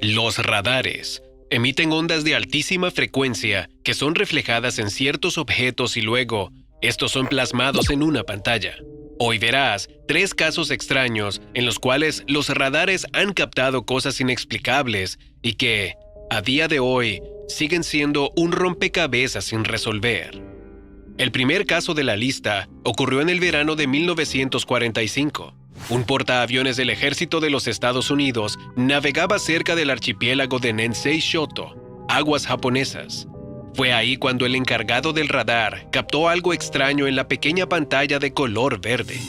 Los radares emiten ondas de altísima frecuencia que son reflejadas en ciertos objetos y luego estos son plasmados en una pantalla. Hoy verás 3 casos extraños en los cuales los radares han captado cosas inexplicables y que, a día de hoy, siguen siendo un rompecabezas sin resolver. El primer caso de la lista ocurrió en el verano de 1945. Un portaaviones del ejército de los Estados Unidos navegaba cerca del archipiélago de Nensei Shoto, aguas japonesas. Fue ahí cuando el encargado del radar captó algo extraño en la pequeña pantalla de color verde.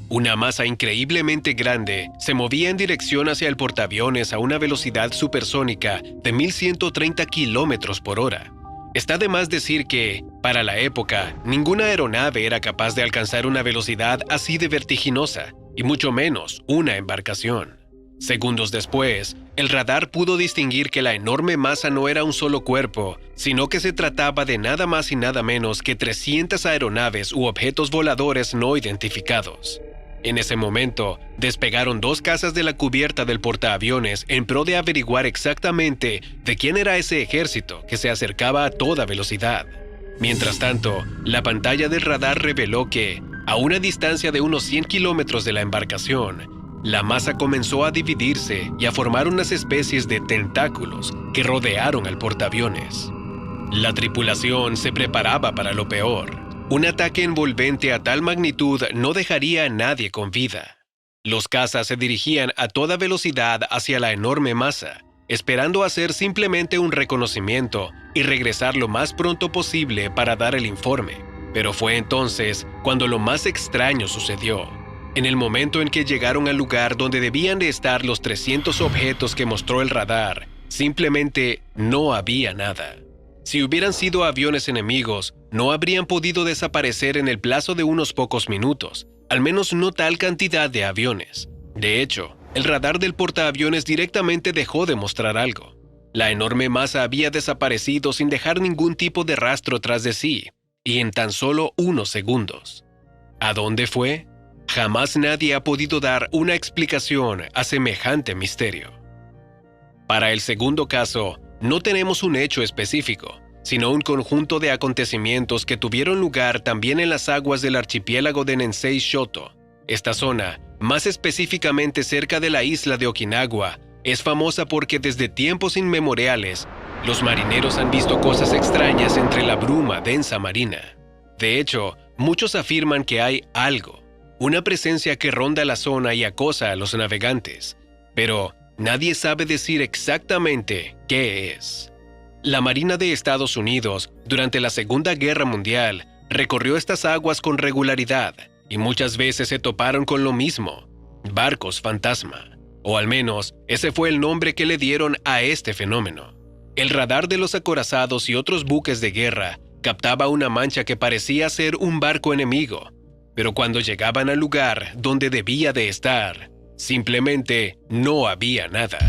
Una masa increíblemente grande se movía en dirección hacia el portaaviones a una velocidad supersónica de 1130 kilómetros por hora. Está de más decir que, para la época, ninguna aeronave era capaz de alcanzar una velocidad así de vertiginosa, y mucho menos una embarcación. Segundos después, el radar pudo distinguir que la enorme masa no era un solo cuerpo, sino que se trataba de nada más y nada menos que 300 aeronaves u objetos voladores no identificados. En ese momento, despegaron 2 cazas de la cubierta del portaaviones en pro de averiguar exactamente de quién era ese ejército que se acercaba a toda velocidad. Mientras tanto, la pantalla del radar reveló que, a una distancia de unos 100 kilómetros de la embarcación, la masa comenzó a dividirse y a formar unas especies de tentáculos que rodearon al portaaviones. La tripulación se preparaba para lo peor. Un ataque envolvente a tal magnitud no dejaría a nadie con vida. Los cazas se dirigían a toda velocidad hacia la enorme masa, esperando hacer simplemente un reconocimiento y regresar lo más pronto posible para dar el informe. Pero fue entonces cuando lo más extraño sucedió. En el momento en que llegaron al lugar donde debían de estar los 300 objetos que mostró el radar, simplemente no había nada. Si hubieran sido aviones enemigos, no habrían podido desaparecer en el plazo de unos pocos minutos, al menos no tal cantidad de aviones. De hecho, el radar del portaaviones directamente dejó de mostrar algo. La enorme masa había desaparecido sin dejar ningún tipo de rastro tras de sí, y en tan solo unos segundos. ¿A dónde fue? Jamás nadie ha podido dar una explicación a semejante misterio. Para el segundo caso, no tenemos un hecho específico, sino un conjunto de acontecimientos que tuvieron lugar también en las aguas del archipiélago de Nensei Shoto. Esta zona, más específicamente cerca de la isla de Okinawa, es famosa porque desde tiempos inmemoriales, los marineros han visto cosas extrañas entre la bruma densa marina. De hecho, muchos afirman que hay algo, una presencia que ronda la zona y acosa a los navegantes, pero nadie sabe decir exactamente qué es. La Marina de Estados Unidos, durante la Segunda Guerra Mundial, recorrió estas aguas con regularidad y muchas veces se toparon con lo mismo, barcos fantasma, o al menos ese fue el nombre que le dieron a este fenómeno. El radar de los acorazados y otros buques de guerra captaba una mancha que parecía ser un barco enemigo, pero cuando llegaban al lugar donde debía de estar, simplemente no había nada.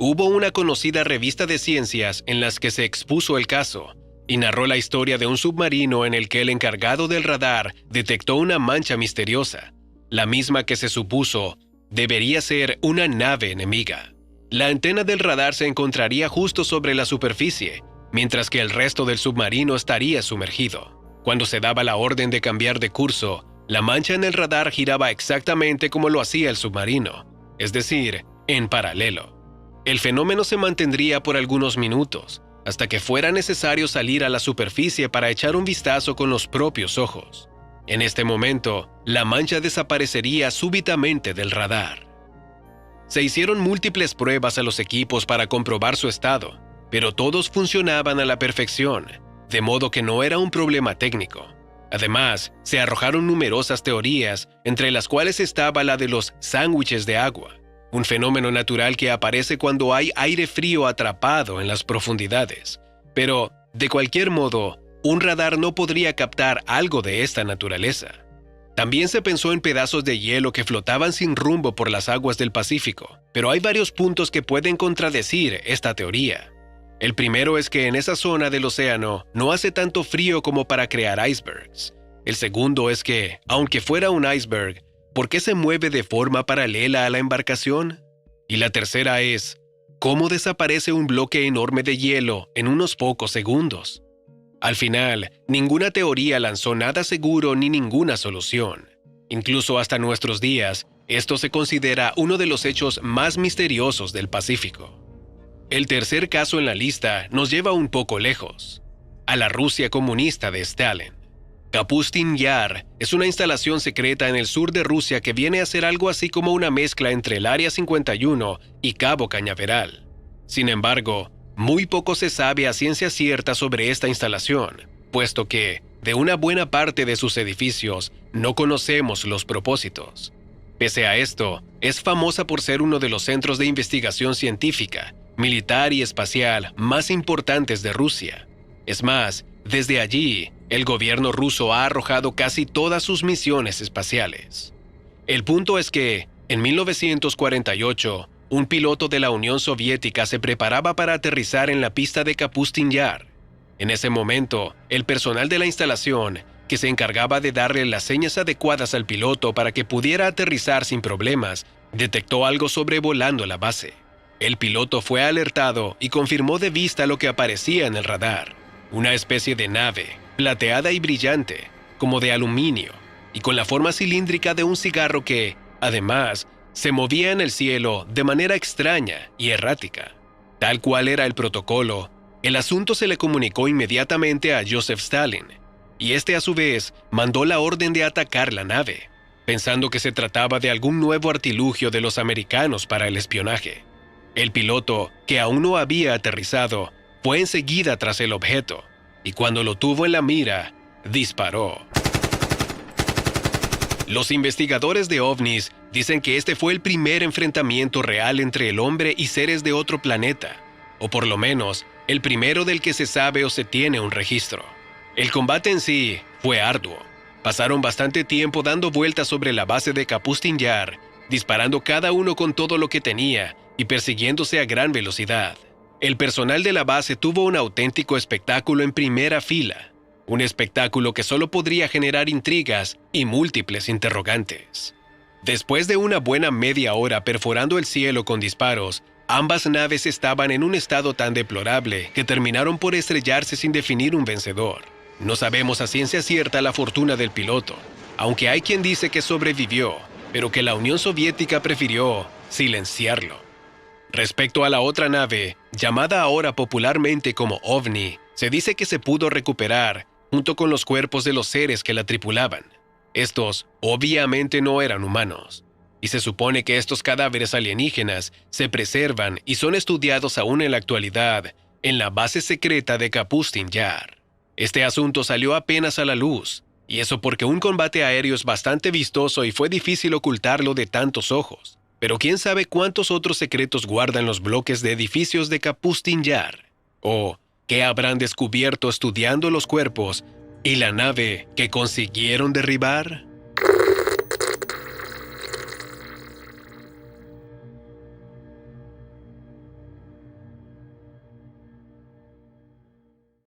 Hubo una conocida revista de ciencias en las que se expuso el caso y narró la historia de un submarino en el que el encargado del radar detectó una mancha misteriosa, la misma que se supuso debería ser una nave enemiga. La antena del radar se encontraría justo sobre la superficie, mientras que el resto del submarino estaría sumergido. Cuando se daba la orden de cambiar de curso, la mancha en el radar giraba exactamente como lo hacía el submarino, es decir, en paralelo. El fenómeno se mantendría por algunos minutos, hasta que fuera necesario salir a la superficie para echar un vistazo con los propios ojos. En este momento, la mancha desaparecería súbitamente del radar. Se hicieron múltiples pruebas a los equipos para comprobar su estado, pero todos funcionaban a la perfección, de modo que no era un problema técnico. Además, se arrojaron numerosas teorías, entre las cuales estaba la de los sándwiches de agua, un fenómeno natural que aparece cuando hay aire frío atrapado en las profundidades. Pero, de cualquier modo, un radar no podría captar algo de esta naturaleza. También se pensó en pedazos de hielo que flotaban sin rumbo por las aguas del Pacífico, pero hay varios puntos que pueden contradecir esta teoría. El primero es que en esa zona del océano no hace tanto frío como para crear icebergs. El segundo es que, aunque fuera un iceberg, ¿por qué se mueve de forma paralela a la embarcación? Y la tercera es, ¿cómo desaparece un bloque enorme de hielo en unos pocos segundos? Al final, ninguna teoría lanzó nada seguro ni ninguna solución. Incluso hasta nuestros días, esto se considera uno de los hechos más misteriosos del Pacífico. El tercer caso en la lista nos lleva un poco lejos, a la Rusia comunista de Stalin. Kapustin Yar es una instalación secreta en el sur de Rusia que viene a ser algo así como una mezcla entre el Área 51 y Cabo Cañaveral. Sin embargo, muy poco se sabe a ciencia cierta sobre esta instalación, puesto que, de una buena parte de sus edificios, no conocemos los propósitos. Pese a esto, es famosa por ser uno de los centros de investigación científica, militar y espacial más importantes de Rusia. Es más, desde allí, el gobierno ruso ha arrojado casi todas sus misiones espaciales. El punto es que, en 1948, un piloto de la Unión Soviética se preparaba para aterrizar en la pista de Kapustin Yar. En ese momento, el personal de la instalación, que se encargaba de darle las señas adecuadas al piloto para que pudiera aterrizar sin problemas, detectó algo sobrevolando la base. El piloto fue alertado y confirmó de vista lo que aparecía en el radar, una especie de nave, plateada y brillante, como de aluminio, y con la forma cilíndrica de un cigarro que, además, se movía en el cielo de manera extraña y errática. Tal cual era el protocolo, el asunto se le comunicó inmediatamente a Joseph Stalin, y este a su vez mandó la orden de atacar la nave, pensando que se trataba de algún nuevo artilugio de los americanos para el espionaje. El piloto, que aún no había aterrizado, fue enseguida tras el objeto, y cuando lo tuvo en la mira, disparó. Los investigadores de ovnis dicen que este fue el primer enfrentamiento real entre el hombre y seres de otro planeta, o por lo menos, el primero del que se sabe o se tiene un registro. El combate en sí fue arduo. Pasaron bastante tiempo dando vueltas sobre la base de Kapustin Yar, disparando cada uno con todo lo que tenía y persiguiéndose a gran velocidad. El personal de la base tuvo un auténtico espectáculo en primera fila, un espectáculo que solo podría generar intrigas y múltiples interrogantes. Después de una buena media hora perforando el cielo con disparos, ambas naves estaban en un estado tan deplorable que terminaron por estrellarse sin definir un vencedor. No sabemos a ciencia cierta la fortuna del piloto, aunque hay quien dice que sobrevivió, pero que la Unión Soviética prefirió silenciarlo. Respecto a la otra nave, llamada ahora popularmente como OVNI, se dice que se pudo recuperar junto con los cuerpos de los seres que la tripulaban. Estos, obviamente, no eran humanos, y se supone que estos cadáveres alienígenas se preservan y son estudiados aún en la actualidad en la base secreta de Kapustin Yar. Este asunto salió apenas a la luz, y eso porque un combate aéreo es bastante vistoso y fue difícil ocultarlo de tantos ojos. Pero quién sabe cuántos otros secretos guardan los bloques de edificios de Kapustin Yar, o qué habrán descubierto estudiando los cuerpos y la nave que consiguieron derribar.